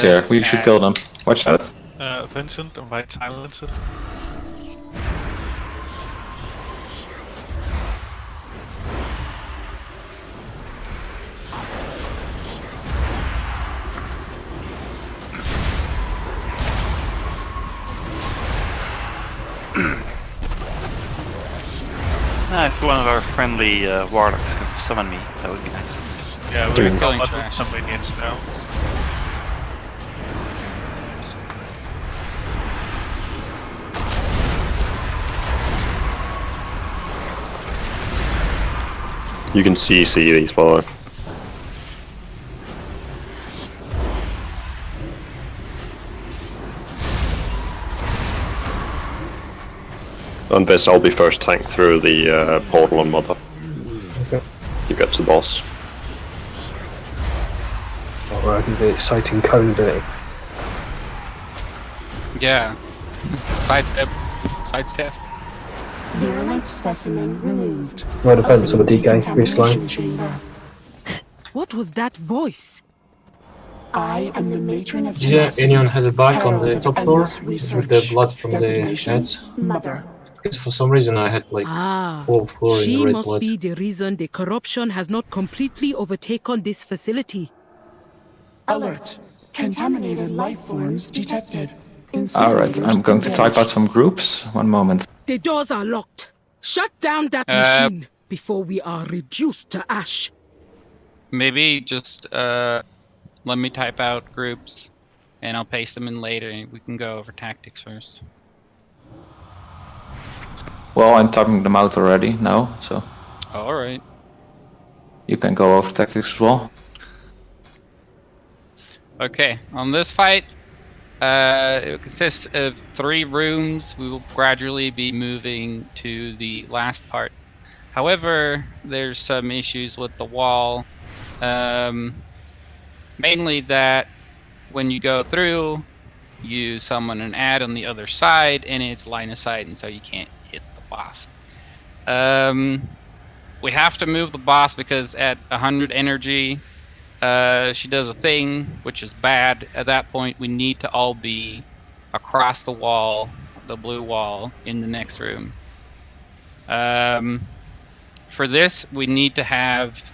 here. We should kill them. Watch out. Vincent and White Silencer. If one of our friendly warlocks could summon me, that would be nice. Yeah, we're killing some minions now. You can CC these, by the way. On this, I'll be first tank through the portal on Mother. Okay. You get to the boss. Or I can do exciting cone ability. Yeah. Sidestep. Sidestep. Virulent specimen removed. Well, depends on the DK, reslime. Chamber. What was that voice? I am the matron of Yeah, tenacity, anyone had a bike on the herald top of floor endless with the research. blood from the Designation, heads? Mother. Because for some reason I had like whole floor in She the red must blood. be the reason the corruption has not completely overtaken this facility. Alert. Contaminated life forms detected. Alright, I'm going to type out some groups. One moment. The doors are locked. Shut down that machine before we are reduced to ash. Maybe just let me type out groups, and I'll paste them in later, and we can go over tactics first. Well, I'm typing them out already now, so Alright. you can go over tactics as well. Okay, on this fight, it consists of 3 rooms. We will gradually be moving to the last part. However, there's some issues with the wall. Mainly that when you go through, you summon an ad on the other side, and it's line of sight, and so you can't hit the boss. We have to move the boss because at 100 energy, she does a thing which is bad. At that point, we need to all be across the wall, the blue wall, in the next room. For this, we need to have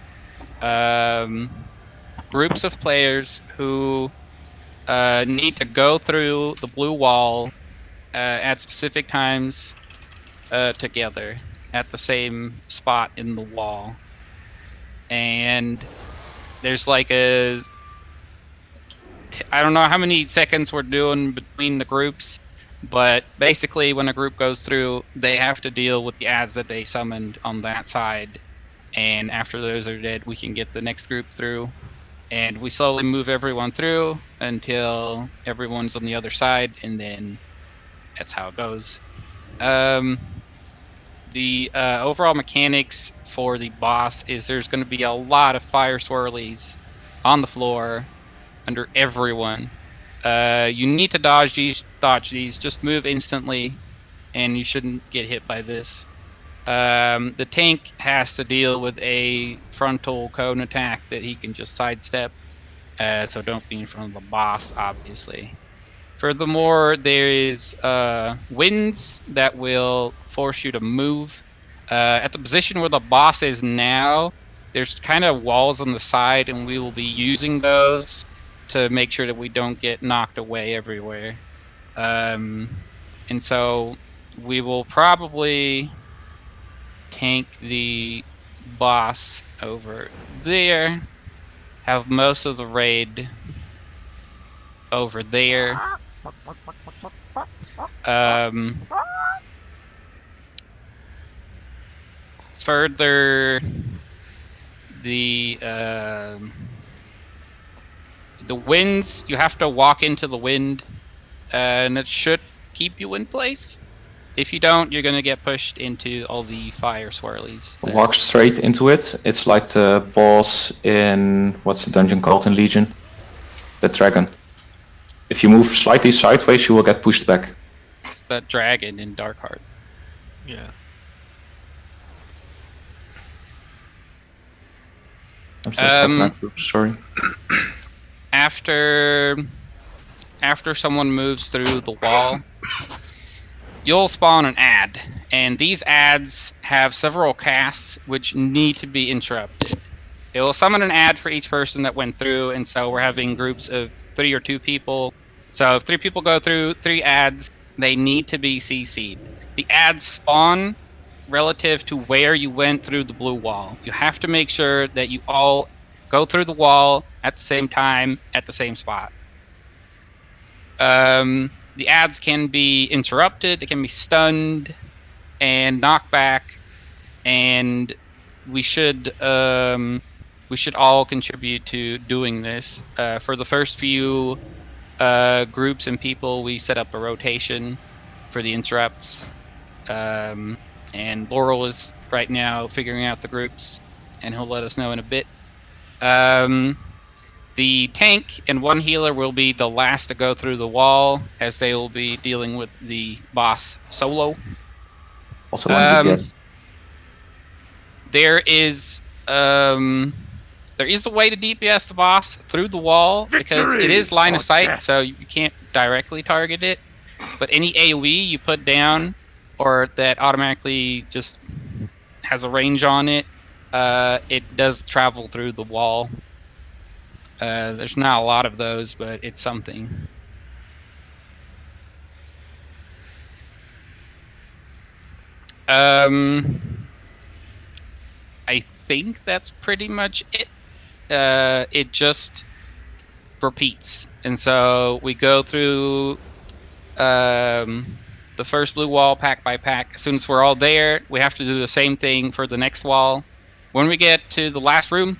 groups of players who need to go through the blue wall at specific times together at the same spot in the wall. And there's like I don't know how many seconds we're doing between the groups, but basically when a group goes through, they have to deal with the ads that they summoned on that side, and after those are dead, we can get the next group through, and we slowly move everyone through until everyone's on the other side, and then that's how it goes. The overall mechanics for the boss is there's going to be a lot of fire swirlies on the floor under everyone. You need to dodge these, just move instantly, and you shouldn't get hit by this. The tank has to deal with a frontal cone attack that he can just sidestep, so don't be in front of the boss, obviously. Furthermore, there is winds that will force you to move. At the position where the boss is now, there's kind of walls on the side, and we will be using those to make sure that we don't get knocked away everywhere. And so we will probably tank the boss over there, have most of the raid over there. Further, the winds, you have to walk into the wind, and it should keep you in place. If you don't, you're gonna get pushed into all the fire swirlies. Walk straight into it. It's like the boss in, what's the dungeon called in Legion? The dragon. If you move slightly sideways, you will get pushed back. The dragon in Darkheart. Yeah. I'm still talking about groups, sorry. After after someone moves through the wall, you'll spawn an ad, and these ads have several casts which need to be interrupted. It will summon an ad for each person that went through, and so we're having groups of 3 or 2 people. So if 3 people go through 3 ads, they need to be CC'd. The ads spawn relative to where you went through the blue wall. You have to make sure that you all go through the wall at the same time, at the same spot. The ads can be interrupted, they can be stunned, and knocked back, and we should all contribute to doing this. For the first few groups and people, we set up a rotation for the interrupts. And Laurel is right now figuring out the groups, and he'll let us know in a bit. The tank and 1 healer will be the last to go through the wall, as they will be dealing with the boss solo. Also, one DPS. There is a way to DPS the boss through the wall, because it is line of sight, so you can't directly target it. But any AoE you put down, or that automatically just has a range on it, it does travel through the wall. There's not a lot of those, but it's something. I think that's pretty much it. It just repeats, and so we go through the first blue wall pack by pack. As soon as we're all there, we have to do the same thing for the next wall. When we get to the last room,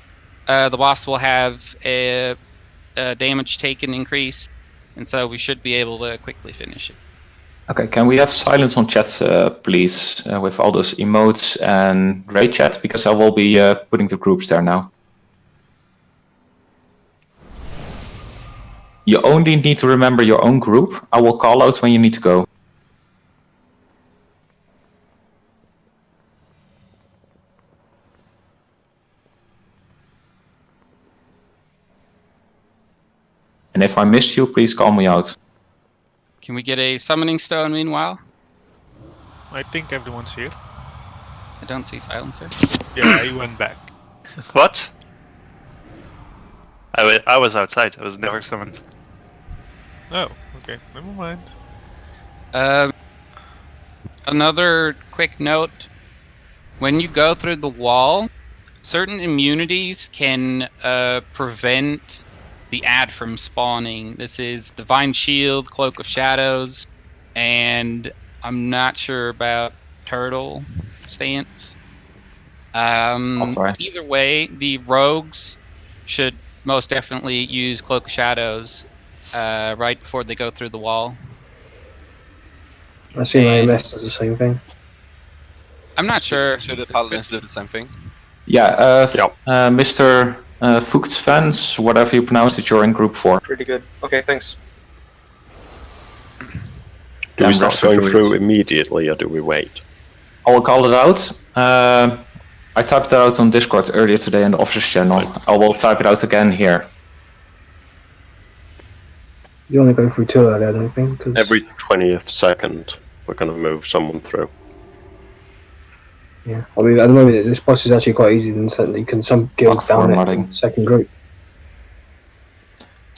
the boss will have a damage taken increase, and so we should be able to quickly finish it. Okay, can we have silence on chat, please, with all those emotes and raid chat, because I will be putting the groups there now. You only need to remember your own group. I will call out when you need to go. And if I missed you, please call me out. Can we get a summoning stone meanwhile? I think everyone's here. I don't see silencer. Yeah, he went back. What? I was outside. I was never summoned. Oh, okay. Never mind. Another quick note. When you go through the wall, certain immunities can prevent the ad from spawning. This is Divine Shield, Cloak of Shadows, and I'm not sure about Turtle Stance. Either way, the rogues should most definitely use Cloak of Shadows right before they go through the wall. I see my MS does the same thing. I'm not sure. Should the paladins do the same thing? Yeah, Mr. Fuchs fans, whatever you pronounce it, you're in group 4. Pretty good. Okay, thanks. Do we start going through immediately, or do we wait? I will call it out. I typed it out on Discord earlier today in the officers channel. I will type it out again here. You only go through 2 early, I don't think. Cause... Every 20th second, we're going to move someone through. Yeah, I mean, at the moment, this boss is actually quite easy in the sense that you can some guild down it in the second group.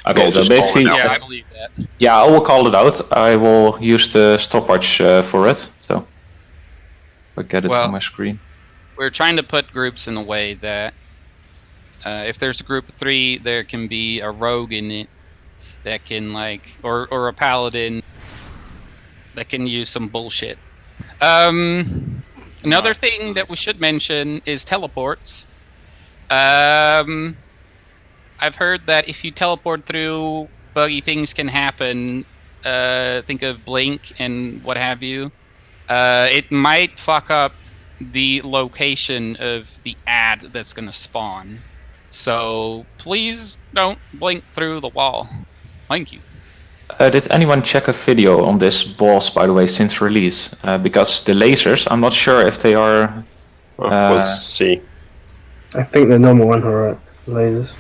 Okay, so basically, I believe that. Yeah, I will call it out. I will use the stopwatch for it, so I get it on my screen. We're trying to put groups in a way that if there's a group of 3, there can be a rogue in it that can or a paladin that can use some bullshit. Another thing that we should mention is teleports. I've heard that if you teleport through, buggy things can happen. Think of Blink and what have you. It might fuck up the location of the ad that's going to spawn. So please don't blink through the wall. Thank you. Did anyone check a video on this boss, by the way, since release? Because the lasers, I'm not sure if they are... we'll see. I think the normal one are right, lasers.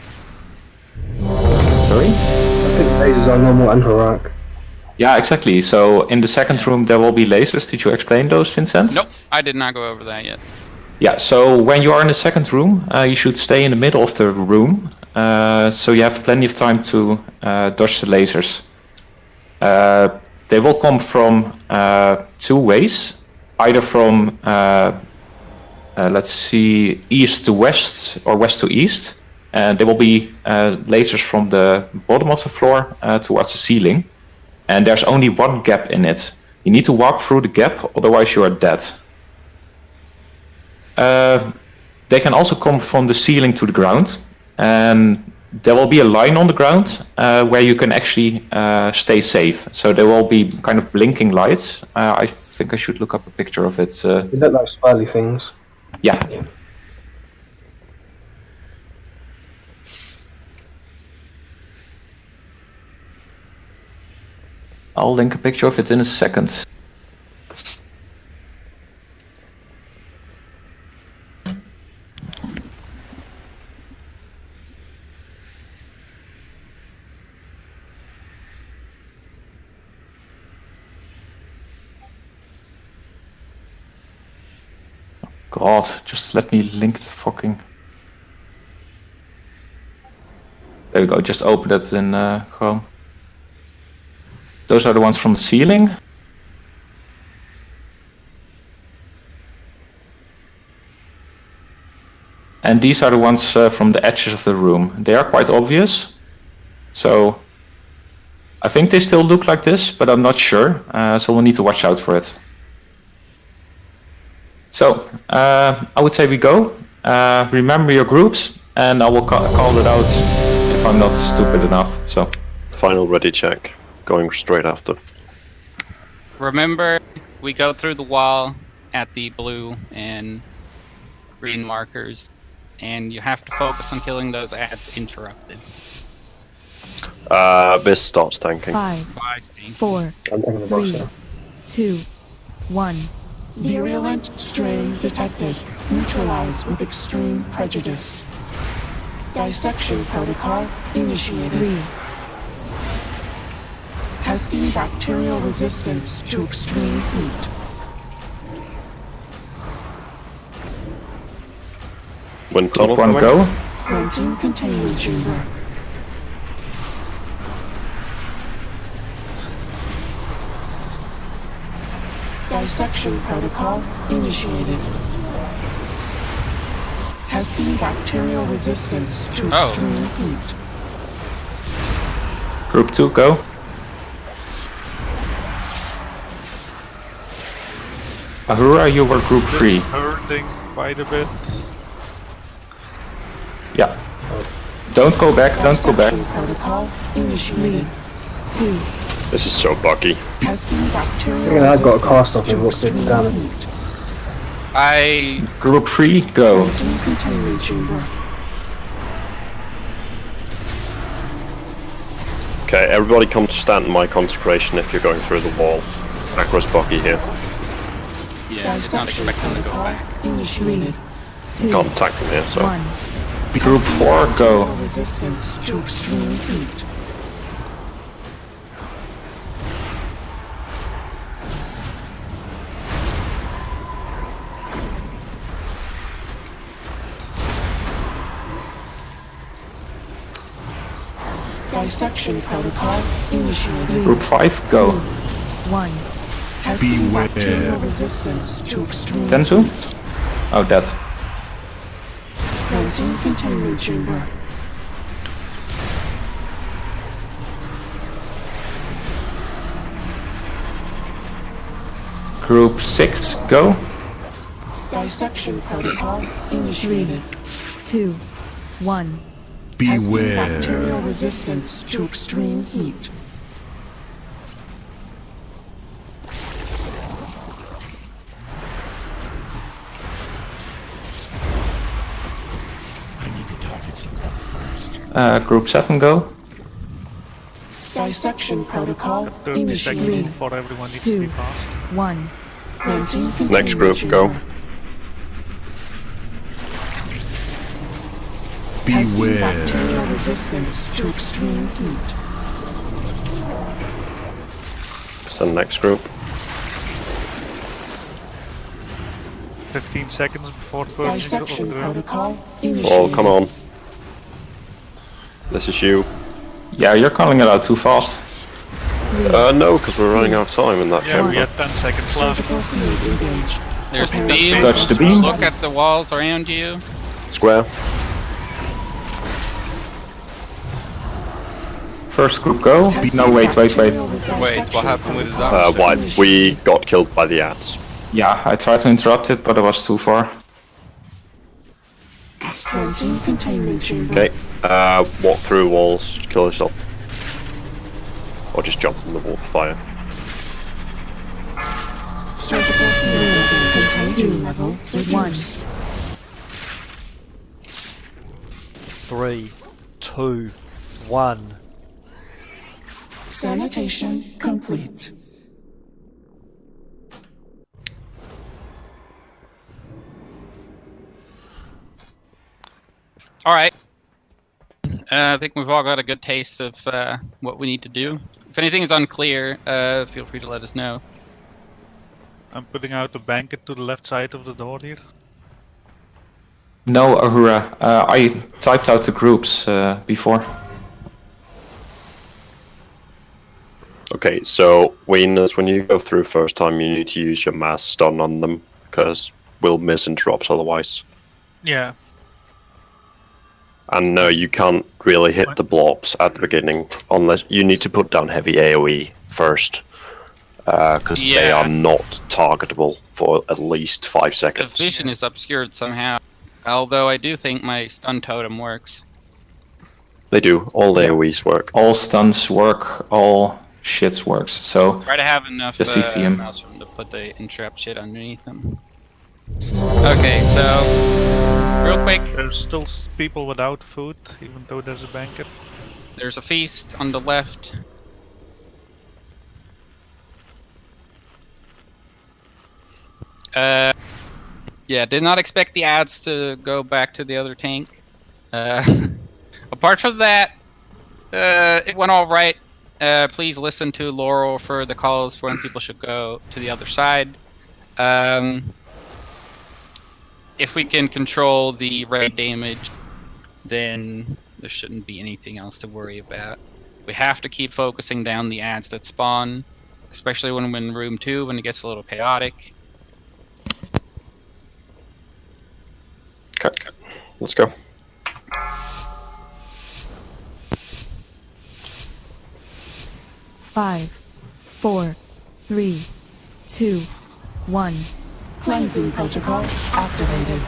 Sorry? I think lasers are normal and heroic. Yeah, exactly. So in the second room there will be lasers. Did you explain those, Vincent? Nope, I did not go over that yet. Yeah, so when you are in the second room, you should stay in the middle of the room, so you have plenty of time to dodge the lasers. They will come from 2 ways, either from, let's see, east to west or west to east. And there will be lasers from the bottom of the floor towards the ceiling. And there's only one gap in it. You need to walk through the gap, otherwise you are dead. They can also come from the ceiling to the ground, and there will be a line on the ground where you can actually stay safe. So there will be kind of blinking lights. I think I should look up a picture of it. They look like smiley things. Yeah. I'll link a picture of it in a second. God, just let me link the fucking... There we go, just open that in Chrome. Those are the ones from the ceiling. And these are the ones from the edges of the room. They are quite obvious. So I think they still look like this, but I'm not sure. So we'll need to watch out for it. So I would say we go. Remember your groups, and I will call it out if I'm not stupid enough. So final ready check. Going straight after. Remember, we go through the wall at the blue and green markers, and you have to focus on killing those as interrupted. This starts tanking. 5, 4, 3, 2, 1. Virulent strain detected. Neutralized with extreme prejudice. Dissection protocol initiated. 3. Testing bacterial resistance to extreme heat. When tunnel one coming? go. Venting containment chamber. Dissection protocol initiated. Testing bacterial resistance to extreme heat. Group 2, go. Ahura, you were group 3. This is hurting quite a bit. Yeah. Don't go back, don't go back. Protocol initiated. 2. This is so buggy. Testing bacterial Yeah, I've got a cast off and what's it damage. Group 3, go. Venting containment chamber. Okay, everybody come to stand in my consecration if you're going through the wall. Acro's buggy here. Yeah, it's not expecting to go back. Initiated. 2. Can't attack them here, so. 1. Group 4, go. Resistance to extreme heat. Dissection protocol initiated. Group 5, go. 1. Testing bacterial resistance to extreme Tensu? heat. Oh, dead. Venting containment chamber. Group 6, go. Dissection protocol initiated. 2. 1. Testing bacterial resistance to extreme heat. Group 7, go. Dissection protocol 30 seconds initiated. before everyone needs to be 2. passed. 1. Venting Next containment group, go. chamber. Testing bacterial resistance to extreme heat. and next group. 15 seconds before purging Dissection the protocol Oh, initiated. come on. This is you. Yeah, you're calling it out too fast. No, because we're running out of time in that Yeah, chamber. we had 10 seconds left. Surgical field engaged. There's the Prepare beam. Dodge the beam. Look at the walls around you. Square. First group go. No, wait. Wait, what happened with the damage? Why? We got killed by the ants. Yeah, I tried to interrupt it, but it was too far. Planting containment chamber. Okay. Walk through walls, kill yourself. Or just jump in the water fire. Surgical field contagion level reduced. 3, 2, 1. Sanitation complete. All right. I think we've all got a good taste of what we need to do. If anything is unclear, feel free to let us know. I'm putting out the blanket to the left side of the door here. No, Ahura. I typed out the groups before. Okay, so Wieners, when you go through first time, you need to use your mass stun on them, because we'll miss interrupts otherwise. Yeah. And no, you can't really hit the blobs at the beginning, unless you need to put down heavy AoE first, because they are not targetable for at least 5 The seconds. vision is obscured somehow. Although I do think my stun totem works. They do, all the AoEs work. All stuns work, all shits works. So Try to have enough just CC him. mouse room to put the interrupt shit underneath them. Okay, so real quick, There's still people without food, even though there's a banquet. there's a feast on the left. Yeah, did not expect the ads to go back to the other tank. Apart from that, it went all right. Please listen to Laurel for the calls for when people should go to the other side. If we can control the raid damage, then there shouldn't be anything else to worry about. We have to keep focusing down the ads that spawn, especially when we're in room 2 when it gets a little chaotic. Okay, let's go. Five, 4, 3, 2, 1. Cleansing protocol activated.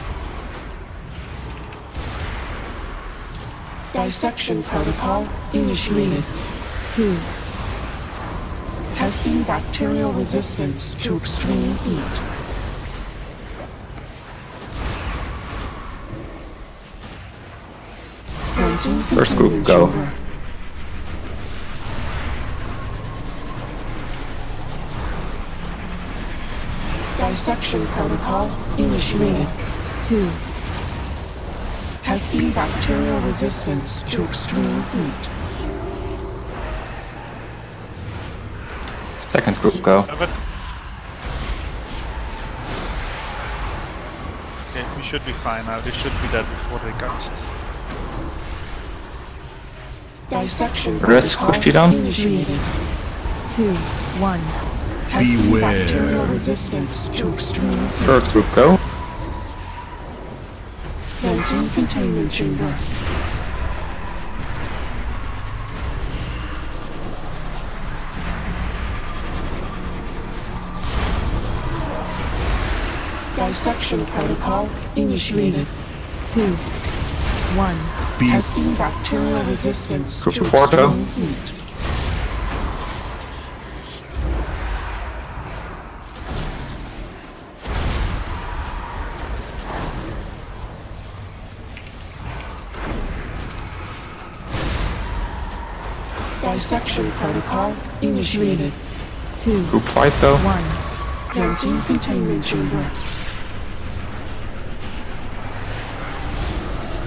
Dissection protocol initiated. 2. Testing bacterial resistance to extreme heat. Planting First group, containment go. chamber. Dissection protocol initiated. 2. Testing bacterial resistance to extreme heat. Second group go. Okay, we should be fine now. They should be dead before they cast. Dissection Rest protocol squishy down. initiated. 2, 1. Testing bacterial resistance to extreme heat. Third group go. Planting containment chamber. Dissection protocol initiated. 2, 1. Testing bacterial resistance Group to 4 go. extreme heat. Dissection protocol initiated. 2, Group 5 go. 1. Planting containment chamber.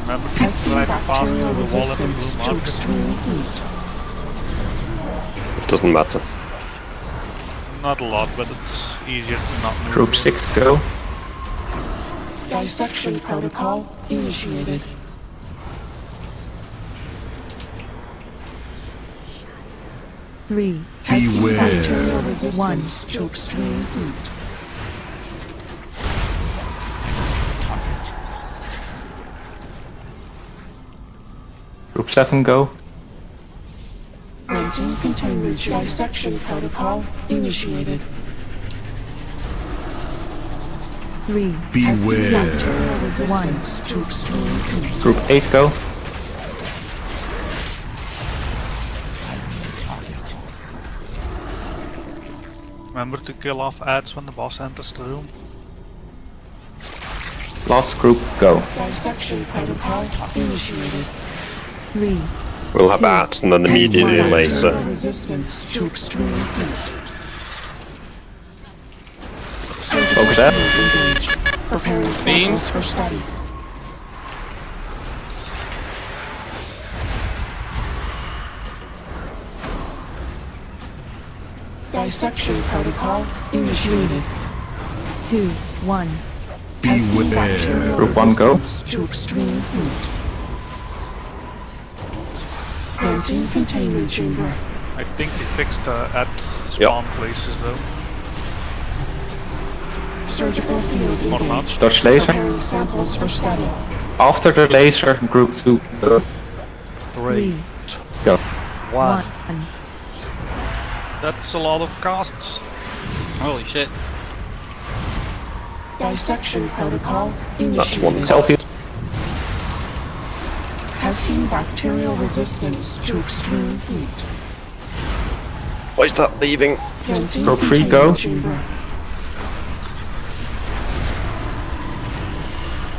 Remember, keep Testing driving past bacterial the wall resistance and the to blue marker. extreme heat. It doesn't matter. not a lot, but it's easier to not move. Group 6, go. Dissection protocol initiated. Three. Testing bacterial resistance to extreme heat. Group 7, go. Venting containment dissection protocol initiated. Three. Testing bacterial resistance to extreme heat. Group 8, go. Remember to kill off ads when the boss enters the room. Last group, go. Dissection protocol initiated. Three. We'll have bats and then immediately a laser. Resistance to extreme heat. Focus that. Preparing samples for study. Dissection protocol initiated. 2, 1. Testing bacterial Group 1, go. resistance to extreme heat. Venting containment chamber. I think they fixed the ad spawn places though. Surgical field Or not. engaged. Dodge laser. Preparing samples for study. After the laser, group 2, go. 3, Go. 1. That's a lot of casts. Holy shit. Dissection protocol That's initiated. one Selfie. Testing bacterial resistance to extreme heat. Why is that leaving? Venting Group 3, containment go. chamber.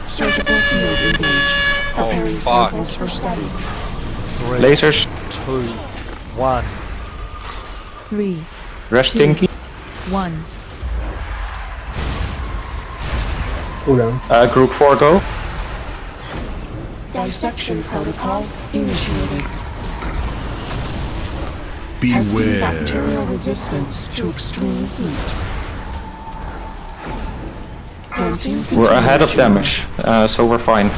Surgical field engaged. Preparing fuck. samples for study. 3, Lasers. 2, 1. 3, Rest Tinky. 1. Cooldown. Group 4, go. Dissection protocol initiated. Testing bacterial resistance to extreme heat. Venting We're ahead of containment damage, so we're fine.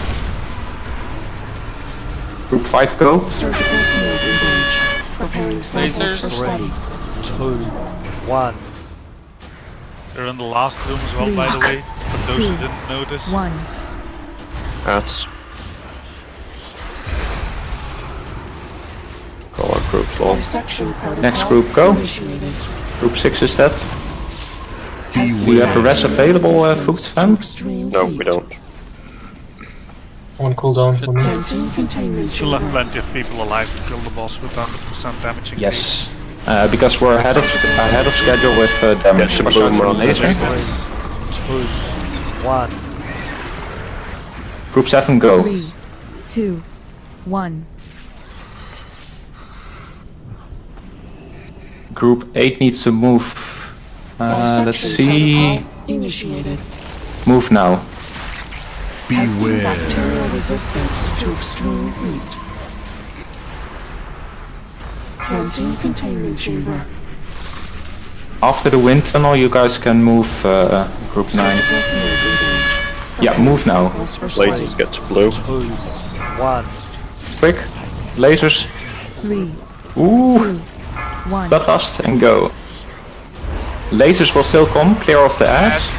Group 5, go. chamber. Surgical field engaged. Preparing samples for Lasers. study. 2, 1. They're in the last room as well, by the way. For those who didn't notice. 1. Bats. Call our groups long. Dissection protocol Next group, go. initiated. Group 6 is dead. Testing Do you have a rest available, Fuchs fan? extreme No, heat. we don't. One cooldown for me. Venting containment Still have chamber. plenty of people alive to kill the boss with 100% damage. Yes. Because we're ahead of schedule with damage. Get the Watch boom out for run. laser. 2, 1. Group 7, go. 3, 2, 1. Group 8 needs to move. Let's Dissection see. protocol initiated. Move now. Testing bacterial resistance to extreme heat. Venting containment chamber. After the wind tunnel, you guys can move group 9. Surgical field engaged. Yeah, move now. Samples for study. Lasers get to blue. 2, 1. Quick. Lasers. 3, Ooh. 1. Bloodlust and go. Lasers will still come. Clear off the ads.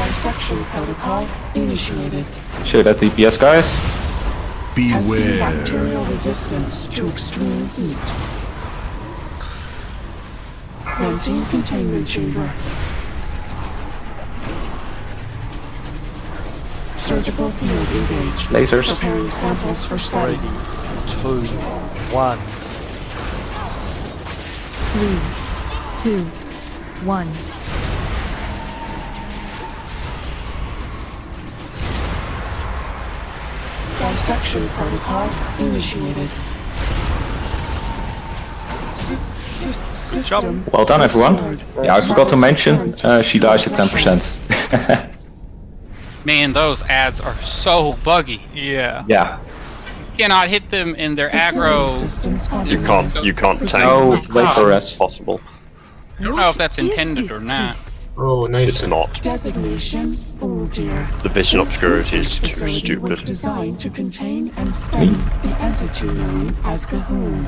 Dissection protocol initiated. Show that DPS, guys. Testing bacterial resistance to extreme heat. Venting containment chamber. Surgical field engaged. Lasers. Preparing samples for 3, study. 2, 1. 3, 2, 1. Dissection protocol initiated. System. Well done, everyone. Yeah, I forgot to mention, she dies at 10%. Man, those ads are so buggy. Yeah. Yeah. cannot hit them in their aggro. You can't tank. No, wait for us. Possible. I don't know if that's intended or not. Oh, nice. It's not. Designation Uldir. The vision obscurity is too Was stupid. designed to contain and study the entity known as Cahoon.